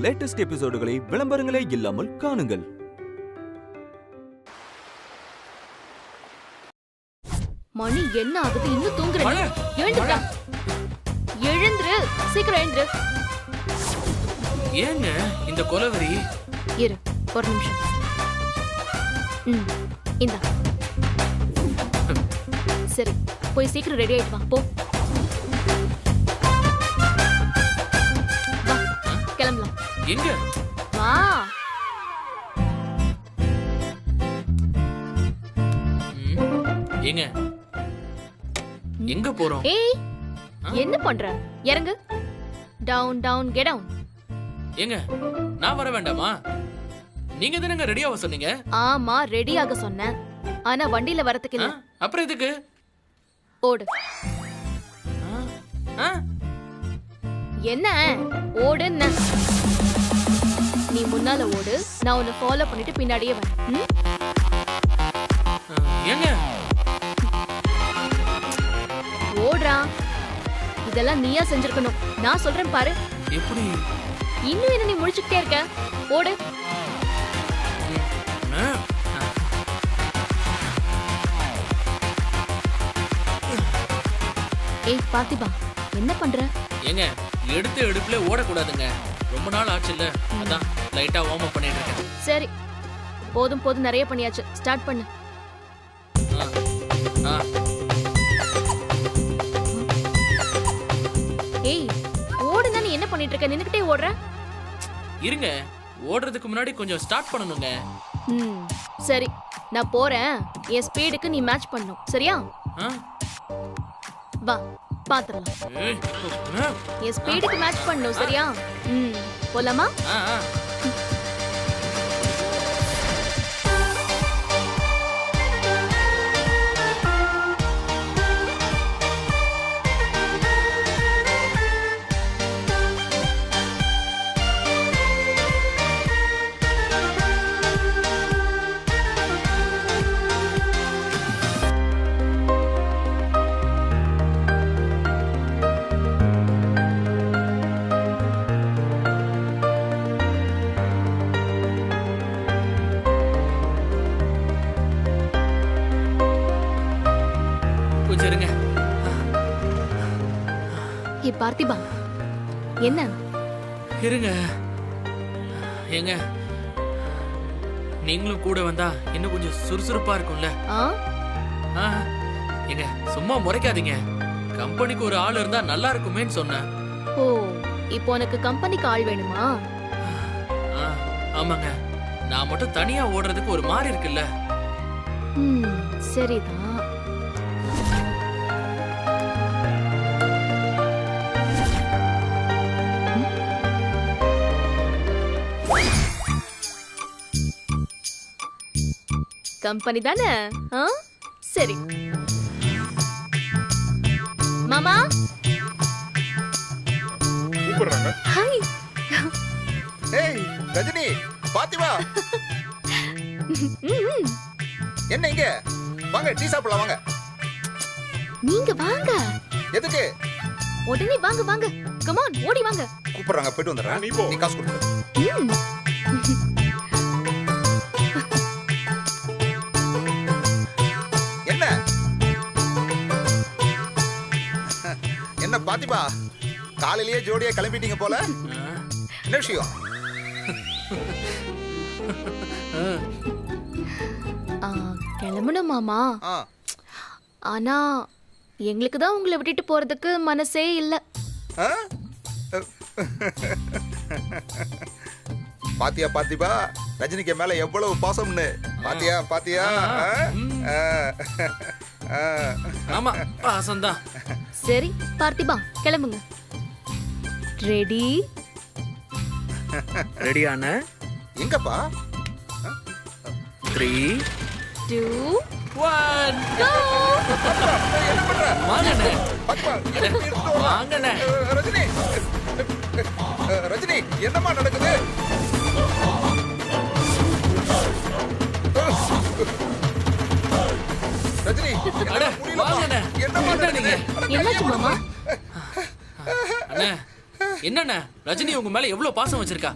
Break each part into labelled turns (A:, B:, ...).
A: Latest எபிசோடுகளை விளம்பரங்களே இல்லாமல் காணுங்கள்.
B: மணி என்ன ஆகுது? இன்னும் தூங்குறேன். எழுந்துடா, எழுந்துரு, சீக்கிரம் எழுந்துரு.
C: ஏங்க இந்த கொலவெறி?
B: இரு ஒரு நிமிஷம். இந்தா. சரி, போய் சீக்கிரம் ரெடி ஆயிட்டு வா. போ, வா, கிளம்பலாம்.
C: எங்க?
B: வா.
C: ஏங்க எங்க போறோம்?
B: ஏய், என்ன பண்ற? இறங்கு. Down down get down.
C: ஏங்க நான் வர வேண்டாமா? நீங்க தானங்க ரெடியாவ சொன்னீங்க.
B: ஆமா, ரெடியாக சொன்னேன். ஆனா வண்டியில வரதுக்கு இல்ல.
C: அப்புறம் எதுக்கு?
B: ஓடு. என்ன ஓடுன்னு? நீ முன்னால ஓடு, நான் உன்னை ஃபாலோ பண்ணிட்டு பின்னாடியே வரேன்.
C: ஏங்க
B: ஓடுறா. இதெல்லாம் நீயா செஞ்சிருக்கணும். நான் சொல்றேன் பாரு.
C: எப்படி?
B: இன்னும் என்ன நீ முழிச்சுக்கிட்டே இருக்க? ஓடு. ஏய் பார்த்திபா, என்ன பண்ற?
C: ஏங்க எடுத்து எடுப்புல ஓடக்கூடாதுங்க. ரொம்ப நாள் ஆச்சுல்ல, அதான் லைட்டா வார்ம் அப் பண்ணிட்டு இருக்கேன்.
B: சரி, போதும் போதும், நிறைய பண்ணியாச்சு. ஸ்டார்ட் பண்ணு. ஏய், ஓடுனா நீ என்ன பண்ணிட்டு இருக்க? நின்னுக்கிட்டே ஓடுற.
C: இருங்க, ஓடுறதுக்கு முன்னாடி கொஞ்சம் ஸ்டார்ட் பண்ணணுங்க.
B: சரி, நான் போறேன். என் ஸ்பீடுக்கு நீ மேட்ச் பண்ணணும், சரியா? வா, பாத்துறலாம். என் ஸ்பீடுக்கு மேட்ச் பண்ணணும், சரியா? போலாமா? பார்த்திபா, என்ன?
C: இருங்க, ஏங்க நீங்களும் கூட வந்தா இன்னும் கொஞ்சம் சுறுசுறுப்பா இருக்கும்ல. ஏங்க சும்மா முறைக்காதீங்க. கம்பெனிக்கு ஒரு ஆள் இருந்தா நல்லா இருக்குமேன்னு சொன்னேன்.
B: ஓ, இப்போ உனக்கு கம்பெனிக்கு ஆள் வேணுமா?
C: ஆமாங்க, நான் மட்டும் தனியா ஓடுறதுக்கு ஒரு மாதிரி இருக்குல்ல.
B: சரிதான். கம்பெனி தானே? சரி. மாமா
D: கூப்பிடுறாங்க.
B: ஹாய்.
D: ஏய் ரஜினி, பாத்திமா. என்ன இங்க? வாங்க டீ சாப்பிடலாம் வாங்க.
B: நீங்க வாங்க.
D: எதுக்கு?
B: உடனே வாங்க வாங்க. கம் ஆன், ஓடி வாங்க.
D: கூப்பிடுறாங்க, போய்ட்டு வந்துறேன். நீ காசு கொடு. என்ன பாத்திமா, காலையிலேயே ஜோடியா கிளம்பிட்டீங்க போல. என்ன விஷயம்?
B: கிளம்பணும் மாமா. ஆனா எங்களுக்கு தான் உங்களை விட்டுட்டு போறதுக்கு மனசே இல்ல.
D: பாத்தியா பாத்திபா, ரஜினிக்கு மேல எவ்வளவு பாசம்னு. பாத்தியா பாத்தியா?
C: ஆமா, பாசம்தான்.
B: சரி பார்த்திபா, கிளம்புங்க. ரெடி?
C: ரெடியான?
D: எங்கப்பா?
C: 3
B: 2
C: 1
B: கோ.
D: என்ன பண்ற?
C: வாங்கண்ணே.
D: பாத்திமா,
C: வாங்கண்ணே.
D: ரஜினி, ரஜினி என்னமா நடக்குது? ரஜினி,
B: என்னாச்சு மாமா?
C: அண்ணே, என்னண்ணே ரஜினி உங்க மேல எவ்வளவு பாசம் வச்சிருக்கா.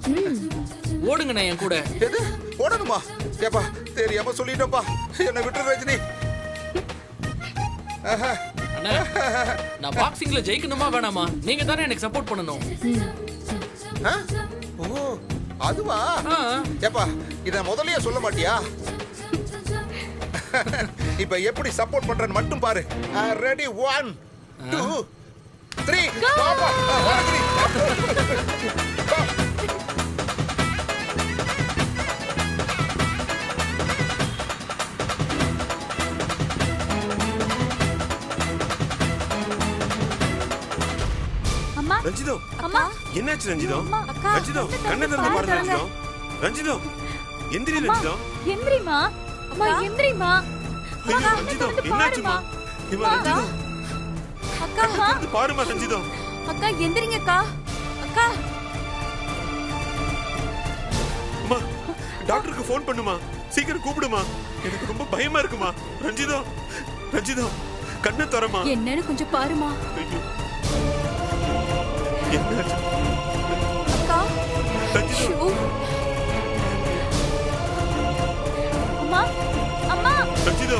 C: ஓடுங்கண்ணே என் கூட.
D: எது ஓடணுமா? ஏப்பா தெரியாம சொல்லிட்டோம்ப்பா, என்ன விட்டுரு ரஜினி.
C: அண்ணா நான் பாக்ஸிங்ல ஜெயிக்கணுமா வேணாமா? நீங்க தானே எனக்கு சப்போர்ட் பண்ணணும்.
D: ஆ? ஓ அதுவா? ஏப்பா இத முதல்லயே சொல்ல மாட்டியா? இப்ப எப்படி சப்போர்ட் பண்றேன்னு மட்டும் பாரு. ரெடி 1 2 3 பாப்பா.
E: ரஞ்சிதோ,
F: அம்மா
E: என்னாச்சு ரஞ்சிதோ?
F: அக்கா,
E: ரஞ்சிதோ, கண்ணை திறந்து பாரு ரஞ்சிதோ. ரஞ்சிதோ, எந்திரி ரஞ்சிதோ.
F: எந்திரிமா அம்மா, எந்திரிமா.
E: ஐயோ ரஞ்சிதோ, என்னாச்சுமா? இவ ரஞ்சிதோ,
F: அக்கா
E: திறந்து பாருமா ரஞ்சிதோ.
F: அக்கா எந்திரிங்க அக்கா. அக்கா
E: அம்மா, டாக்டருக்கு ஃபோன் பண்ணுமா, சீக்கிரம் கூப்பிடுமா. எனக்கு ரொம்ப பயமா இருக்குமா. ரஞ்சிதோ, ரஞ்சிதோ, கண்ணை திறமா.
F: என்னன்னு கொஞ்சம் பாருமா.
E: ஐயோ என்னாச்சு
F: அக்கா?
E: ரஞ்சிதோ?
F: ஷூ. அம்மா அம்மா.
E: ரஞ்சிதோ,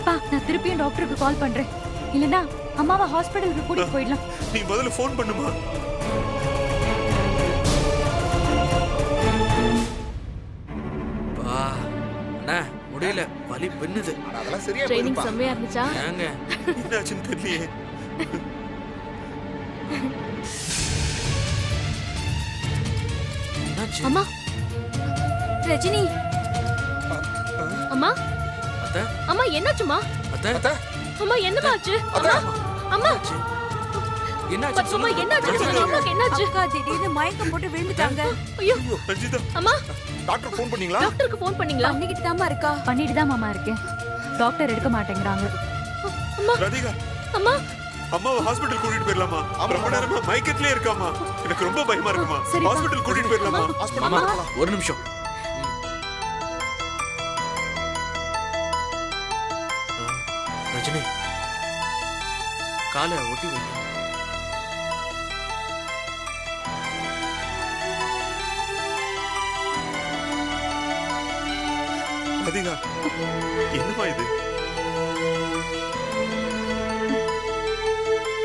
F: பா நான் திருப்பியும் டாக்டருக்கு கால் பண்றேன். இல்லனா அம்மாவை ஹாஸ்பிடலுக்கு கூட்டிட்டு போயிடலாம்.
E: நீ முதல்ல ஃபோன் பண்ணுமா.
C: பா அண்ணா முடியல, வலி பின்னுது.
D: அதெல்லாம் சரியா
B: ட்ரைனிங்
D: போயிருப்பா.
B: செம்மையா இருந்துச்சா?
C: ஏங்க
E: என்னாச்சுன்னு தெரியலையே.
C: என்னாச்சு?
B: அம்மா
F: ரஜினி
B: அம்மா
C: அத்தை
B: அம்மா என்னாச்சுமா?
C: அத்தை
D: அத்தை,
B: அம்மா என்னமா ஆச்சு?
D: அத்தை.
B: அம்மா
C: என்னாச்சு
B: அம்மா
C: சொல்லுங்க.
B: என்னாச்சு? அம்மாக்கு என்னாச்சு?
F: அக்கா திடீர்னு மயக்கம் போட்டு விழுந்துட்டாங்க.
B: ஐயோ
E: ரஞ்சிதோ,
B: அம்மா
D: டாக்டர் ஃபோன் பண்ணீங்களா?
B: டாக்டருக்கு ஃபோன் பண்ணீங்களா?
F: பண்ணிக்கிட்டு தாமா இருக்கா. பண்ணிட்டு தான் மாமா இருக்கேன். டாக்டர் எடுக்க மாட்டேங்கிறாங்க.
E: ராதிகா,
B: அம்மா
E: அம்மாவை ஹாஸ்பிடல் கூட்டிட்டு போயிடலாமா? ரொம்ப நேரமா மயக்கத்திலே இருக்காமா. எனக்கு ரொம்ப பயமா இருக்குமா.
F: சரிப்பா.
E: ஹாஸ்பிடல் கூட்டிட்டு போயிடலாமா?
D: ஹாஸ்பிடல்
C: மாமா
D: போகலாம்.
C: ஒரு நிமிஷம். ரஜினி காலை ஒட்டி வைங்க.
E: ராதிகா, என்னமா இது?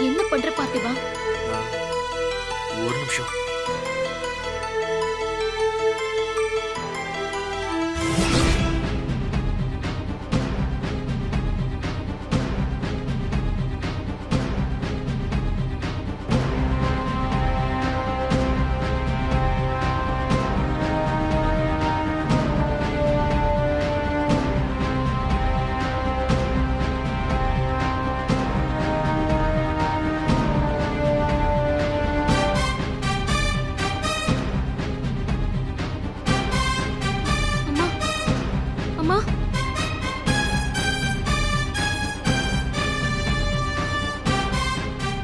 B: என்ன பண்ற பார்த்திபா?
C: ஒரு நிமிஷம்.
B: அம்மா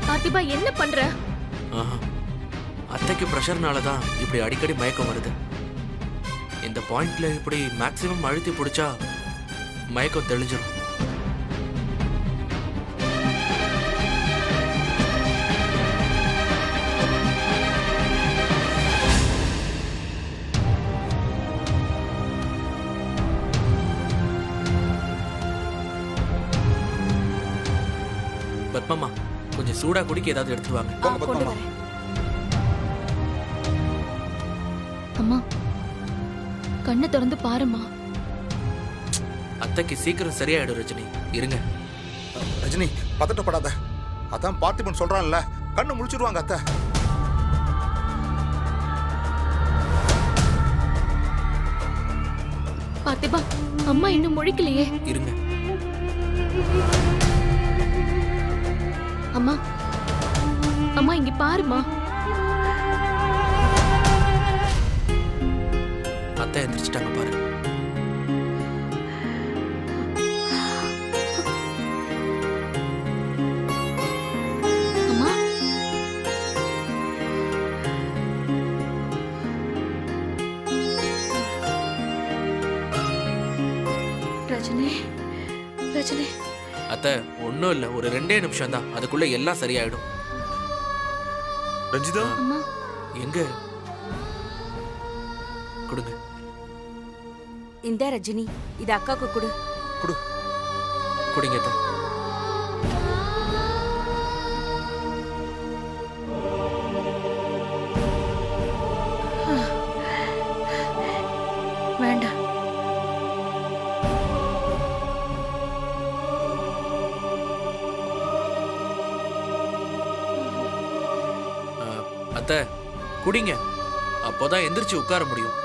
B: பார்த்திபா என்ன பண்ற?
C: அத்தைக்கு ப்ரெஷர்னால தான் இப்படி அடிக்கடி மயக்கம் வருது. இந்த பாயிண்ட்ல இப்படி மேக்ஸிமம் அழுத்தி பிடிச்சா மயக்கம் தெளிஞ்சிடும். பத்மம்மா கொஞ்சம் சூடா குடிக்க ஏதாவது எடுத்துட்டு வாங்க.
D: போங்க
B: கொண்டு
D: பத்மா.
B: வரேன். அம்மா கண்ணை திறந்து பாருமா.
C: அத்தைக்கு சீக்கிரம் சரியாயிடும் ரஜினி, இருங்க.
D: ரஜினி பதட்டப்படாத. அதான் பார்த்திபன் சொல்றான்ல, கண்ணு முழிச்சிடுவாங்க அத்தை.
B: பார்த்திபா அம்மா இன்னும் முழிக்கலையே.
C: இருங்க.
B: அம்மா அம்மா இங்க பாருமா.
C: அத்தை எந்திரிச்சிட்டாங்க பாரு.
B: அம்மா ரஜினி ரஜினி
C: அத்தை ஒன்றும் இல்லை, ஒரு 2 நிமிஷம் தான், அதுக்குள்ள எல்லாம் சரியாயிடும்.
E: ரஞ்சிதா
B: அம்மா
C: எங்க கொடுங்க.
G: இந்த ரஜினி இது அக்காக்கு கொடு.
D: குடு.
C: குடிங்க அத்தை.
G: வேண்டாம்.
C: அத்தை குடிங்க, அப்போதான் எந்திரிச்சு உட்கார முடியும்.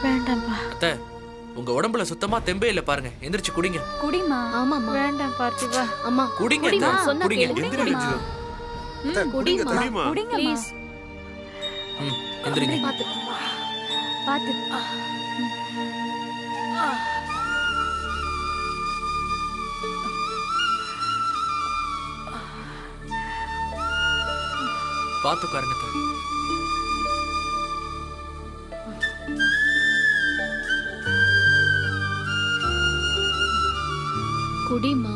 G: வேண்டாம்ப்பா.
C: அத்தை உங்க உடம்புல சுத்தமா தெம்பே இல்ல பாருங்க, எந்திரிச்சு குடிங்க.
F: குடிமா.
B: ஆமாம்மா
G: வேண்டாம் பார்த்திபா.
B: அம்மா
C: குடிங்க
B: குடிமா,
C: அத்தை,
B: சொன்னா
C: குடிங்க.
B: கேளு.
E: எந்திரி ரஞ்சிதா.
D: அத்தை, குடிங்க அத்தை.
B: குடிமா
E: குடிமா.
B: ப்ளீஸ்.
C: ம், எந்திரிங்க.
B: பாத்து
F: பாத்து.
C: பாத்து உட்காருங்க அத்தை.
B: குடிமா.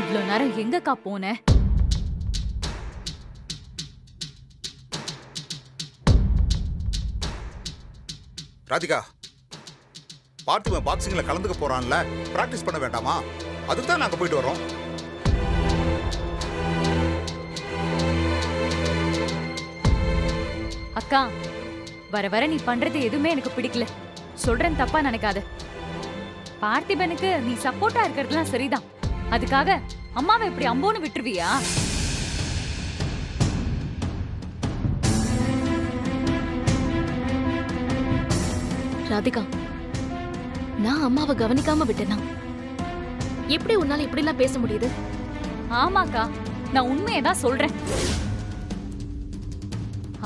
F: இவ்ளோ நேரம் எங்கக்கா போன?
D: ராதிகா, பார்த்திபன் பாக்ஸிங்ல கலந்துக்க போறான்ல, பிராக்டிஸ் பண்ண வேண்டாமா? அதுக்கு தான் நாங்க போயிட்டு வரோம்.
F: அக்கா, வர வர நீ பண்றது எதுவுமே எனக்கு பிடிக்கல. சொல்றேன், தப்பா நினைக்காத. பார்த்திபனுக்கு நீ சப்போர்ட்டா இருக்கிறதுலாம் சரிதான். அதுக்காக அம்மாவை இப்படி அம்போன்னு விட்டுருவியா?
B: ராதிகா, நான் அம்மாவை கவனிக்காம விட்டேனா? எப்படி உன்னால இப்படி எல்லாம் பேச முடியுது?
F: ஆமாக்கா, நான் உண்மையை தான் சொல்றேன்.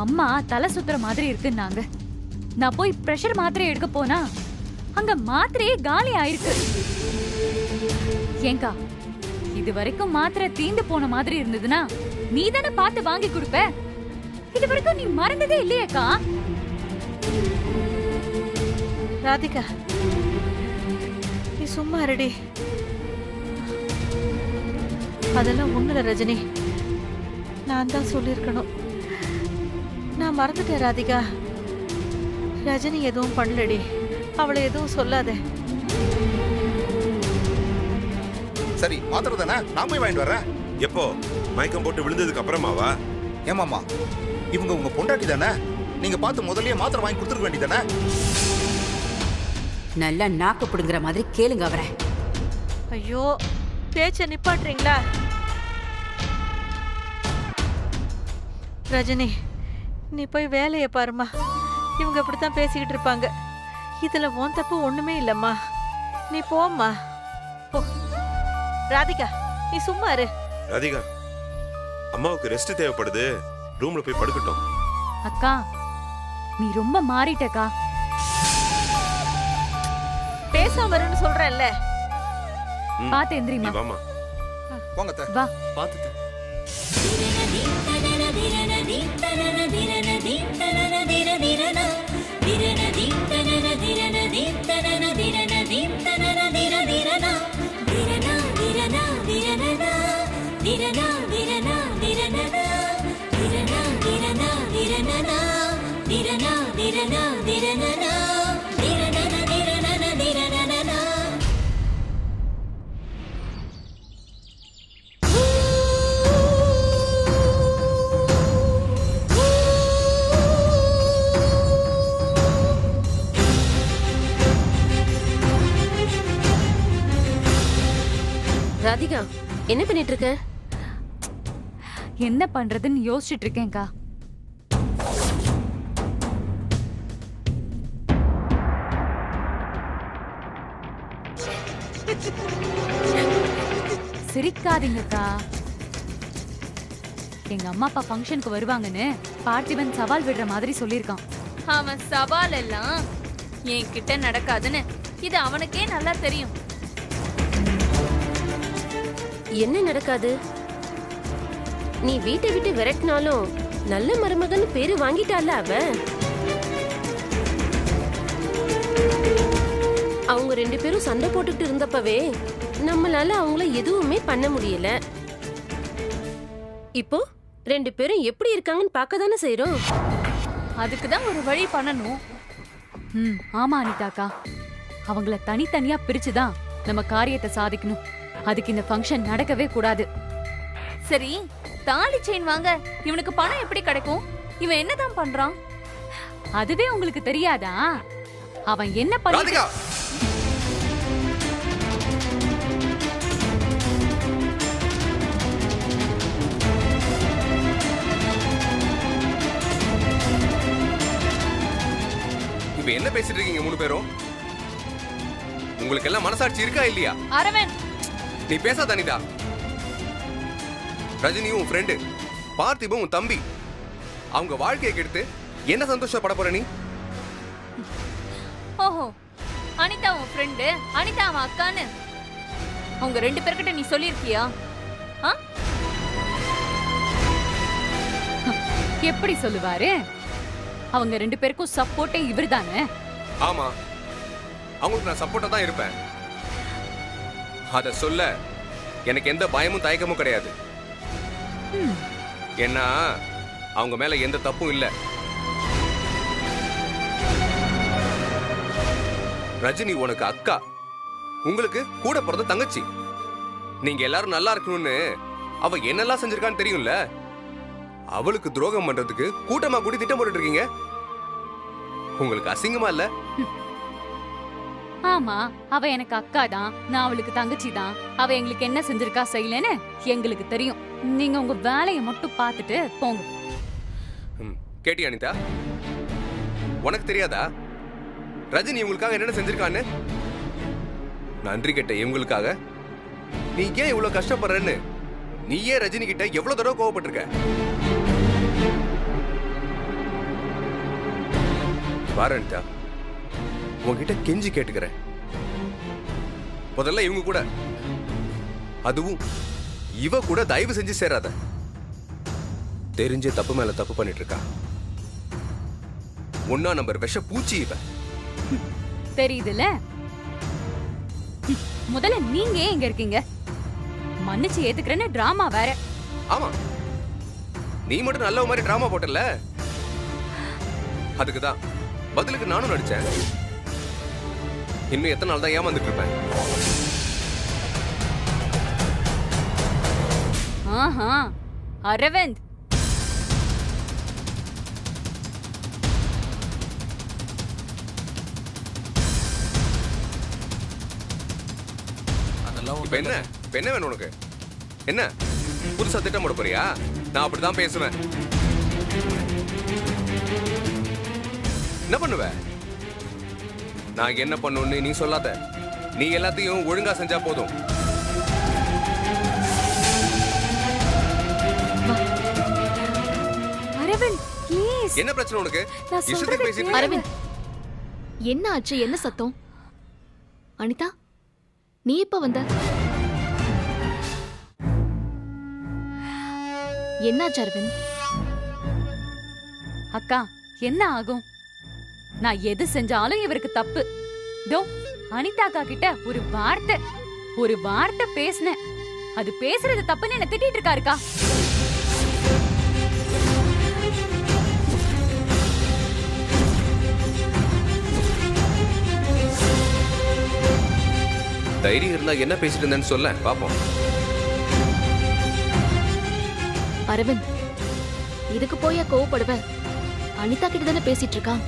F: அம்மா தலை சுத்துற மாதிரி இருக்குன்னாங்க. நான் போய் பிரஷர் மாத்திரை எடுக்க போனா அங்க மாத்திரையே காலி ஆயிருக்கு. ஏங்கா, இது வரைக்கும் மாத்திரை தீந்து போன மாதிரி இருந்ததுன்னா நீ தானே பார்த்து வாங்கி கொடுப்ப. இது வரைக்கும் நீ மறந்ததே இல்லையேக்கா.
G: ராதிகா, நீ சும்மா இருடி. அதெல்லாம் ஒண்ணுல ரஜினி, நான் தான் சொல்லியிருக்கணும். நான் மறந்துட்டேன் ராதிகா. ரஜினி எதுவும் பண்ணலடி, அவளை எதுவும் சொல்லாத.
D: சரி, மாத்திரை தானே, நான் போய் வாங்கிட்டு வரேன்.
E: எப்போ மயக்கம் போட்டு விழுந்ததுக்கு அப்புறமாவா?
D: ஏமாமா, இவங்க உங்க பொண்டாட்டி தானே, நீங்க பார்த்து முதல்லயே மாத்திரை வாங்கி கொடுத்துருக்க வேண்டியதானே?
H: நல்லா நாக்கு புடுங்குற மாதிரி கேளுங்க அவரை.
G: ஐயோ, பேச்ச நிப்பாட்டுறீங்களா? ரஜினி, நீ போய் வேலையை பாருமா. இவங்க அப்படித்தான் பேசிக்கிட்டு இருப்பாங்க. இதுல உன் தப்பு ஒண்ணுமே இல்லம்மா. நீ போம்மா, போ. ராதிகா, நீ சும்மா இரு.
E: ராதிகா, அம்மாவுக்கு ரெஸ்ட் தேவைப்படுது, ரூம்ல போய் படுக்கட்டும்.
F: அக்கா, நீ ரொம்ப மாறிட்டக்கா.
G: பேசாம இருன்னு சொல்றேன்ல.
E: ம்,
F: பாத்து
E: நீ
F: எந்திரிமா.
E: வாமா.
D: போங்க அத்தை.
F: வா.
C: பாத்து
B: ராதிகா, என்ன பண்ணிட்டு இருக்க?
F: என்ன பண்றதுன்னு யோசிச்சுட்டு இருக்கேன்க்கா. சிரிக்காதீங்கக்கா. எங்க அம்மா அப்பா ஃபங்க்ஷனுக்கு வருவாங்கன்னு பார்த்திபன் சவால் விடுற மாதிரி சொல்லியிருக்கான்.
B: அவன் சவால் எல்லாம் என்கிட்ட நடக்காதுன்னு இது அவனுக்கே நல்லா தெரியும்.
I: என்ன நடக்காது? நீ வீட்டை விட்டு விரட்டினாலும் நல்ல மருமகன் பேரு வாங்கிட்டால அவ. அவங்க 2 பேரும் சண்டை போட்டுட்டு இருந்தப்பவே நம்மளால அவங்கள எதுவுமே பண்ண முடியல. இப்போ 2 பேரும் எப்படி இருக்காங்கன்னு பார்க்க தானே செய்றோம்.
B: அதுக்கு தான் ஒரு வழி பண்ணணும்.
F: ஆமா அனிதாக்கா, அவங்கள தனித்தனியா பிரிச்சுதான் நம்ம காரியத்தை சாதிக்கணும். அதுக்கு இந்த ஃபங்க்ஷன் நடக்கவே கூடாது.
B: சரி, தாலி செயின் வாங்க இவனுக்கு பணம் எப்படி கிடைக்கும்? இவன் என்னதான் பண்றான்?
F: அதுவே உங்களுக்கு தெரியாதா? அவன் என்ன பண்ணி
J: ராதிகா, இப்ப என்ன பேசிட்டு இருக்கீங்க 3 பேரும்? உங்களுக்கு எல்லாம் மனசாட்சி இருக்கா இல்லையா?
B: அரவிந்த்,
J: நீ பேசாத அனிதா. ரஜினியும் உன் ஃப்ரெண்டு, பார்த்திபும் உன் தம்பி. அவங்க வாழ்க்கையை கெடுத்து என்ன சந்தோஷப்பட போற நீ?
B: ஓஹோ, அனிதா உன் ஃப்ரெண்டு, அனிதா அவன் அக்கான்னு அவங்க 2 பேர்கிட்ட நீ சொல்லிருக்கியா?
F: எப்படி சொல்லுவாரு? அவங்க 2 பேருக்கும் சப்போர்ட்டே இவர்தானே.
J: ஆமா, அவங்களுக்கு நான் சப்போர்ட்டா தான் இருப்பேன். அத சொல்ல எனக்கு எந்த பயமும் தயக்கமும் கிடையாது. ஏன்னா அவங்க மேல எந்த தப்பும் இல்ல. ரஜினி உனக்கு அக்கா, உங்களுக்கு கூட பிறந்த தங்கச்சி. நீங்க எல்லாரும் நல்லா இருக்கணும்னு அவ என்னெல்லாம் செஞ்சிருக்கான்னு தெரியும்ல. அவளுக்கு துரோகம் பண்றதுக்கு கூட்டமா கூடி திட்டம் போட்டுட்டு இருக்கீங்க. உங்களுக்கு அசிங்கமா இல்ல?
F: ஆமா, அவ எனக்கு அக்கா தான், நான் அவளுக்கு தங்கச்சி தான். அவ எங்களுக்கு என்ன செஞ்சிருக்கா செய்யலன்னு எங்களுக்கு தெரியும். நீங்க உங்க வேலையை மட்டும் பார்த்துட்டு போங்க.
J: கேட்டியா அனிதா? உனக்கு தெரியாதா ரஜினி இவங்களுக்காக என்ன செஞ்சிருக்கான்னு? நன்றி கேட்ட இவங்களுக்காக நீ ஏன் இவ்வளவு கஷ்டப்படுறன்னு நீயே ரஜினி கிட்ட எவ்வளவு தடவை கோவப்பட்டிருக்க? பாரு அனிதா, உன்கிட்ட கெஞ்சி கேட்டுக்கிறேன். முதல்ல இவங்க கூட, அதுவும் இவ கூட தயவு செஞ்சு சேராத. தெரிஞ்ச தப்பு மேல தப்பு பண்ணிட்டு இருக்கா. 1ஆம் நம்பர் விஷ பூச்சி இவ.
F: தெரியுதுல? முதல்ல நீங்க ஏன் இங்க இருக்கீங்க? மன்னிச்சு ஏத்துக்கிறேன்னு டிராமா வேற.
J: ஆமா, நீ மட்டும் நல்ல மாதிரி டிராமா போட்டல, அதுக்குதான் பதிலுக்கு நானும் நடிச்சேன். இன்னும் எத்தனை நாள் தான் ஏமாந்துட்டு இருப்பேன்?
F: ஆஹா, அரவிந்த்,
J: இப்ப என்ன வேணும் உனக்கு? என்ன புதுசா திட்டம் போட போறியா? நான் அப்படிதான் பேசுவேன். என்ன பண்ணுவ? நான் என்ன பண்ணுன்னு நீ சொல்லாத. நீ எல்லாத்தையும் ஒழுங்கா செஞ்சா போதும்.
F: அரவிந்த் ப்ளீஸ்.
J: என்ன பிரச்சனை உனக்கு?
F: நான் சொல்றதை
J: இஷ்டத்துக்கு பேசிட்டு இருக்க.
B: அரவிந்த், என்ன ஆச்சு? என்ன சத்தம்? அனிதா, நீ எப்ப வந்த? என்னாச்சு அரவிந்த்?
F: அக்கா, என்ன ஆகும்? நான் எது செஞ்சாலும் இவருக்கு தப்பு. தோ அனிதா அக்கா கிட்ட ஒரு வார்த்தை பேசினேன். அது பேசுறது தப்புன்னு என்ன திட்டிட்டு இருக்காருக்கா.
J: தைரியம் இருந்தா என்ன பேசிட்டு இருந்தேன்னு சொல்ல பாப்போம்.
B: அரவிந்த், இதுக்கு போயா கோவப்படுவ? அனிதா கிட்ட தானே பேசிட்டு இருக்கான்.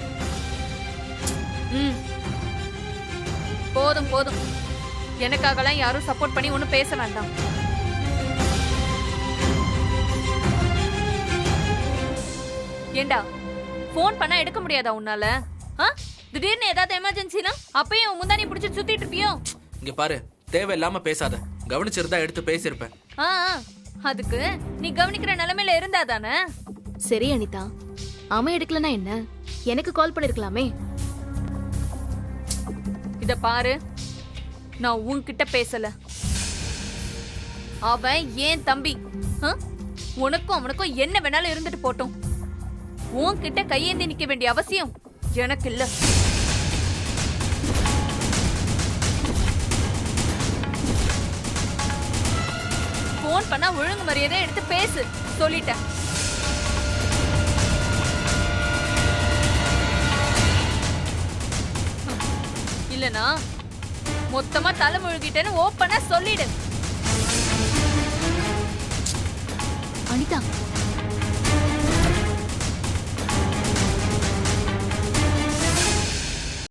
B: போதும் போதும், எனக்காகலாம் யாரும் சப்போர்ட் பண்ணி ஒன்னும் பேச வேண்டாம். ஏண்டா, போன் பண்ணா எடுக்க முடியாதா உன்னால? திடீர்னு ஏதாவது எமர்ஜென்சினா அப்பயும் உன் முந்தானி பிடிச்சி சுத்திட்டு இருப்பியோ?
C: இங்க பாரு, தேவையில்லாம பேசாத. கவனிச்சிருந்தா எடுத்து பேசியிருப்பேன்.
B: அதுக்கு நீ கவனிக்கிற நிலைமையில இருந்தா தானே? சரி அனிதா, அவன் எடுக்கலனா என்ன, எனக்கு கால் பண்ணிருக்கலாமே. இத பாரு, நான் உன்கிட்ட பேசல. அவன் ஏன் தம்பி. உனக்கும் அவனுக்கும் என்ன வேணாலும் இருந்துட்டு போட்டோம். உன்கிட்ட கையேந்தி நிக்க வேண்டிய அவசியம் எனக்கு இல்ல. போன் பண்ணா ஒழுங்கு மரியாதை எடுத்து பேசு, சொல்லிட்டேன். இல்லனா மொத்தமா தலை முழுகிட்டேன்னு ஓப்பனா சொல்லிடு.
F: அனிதா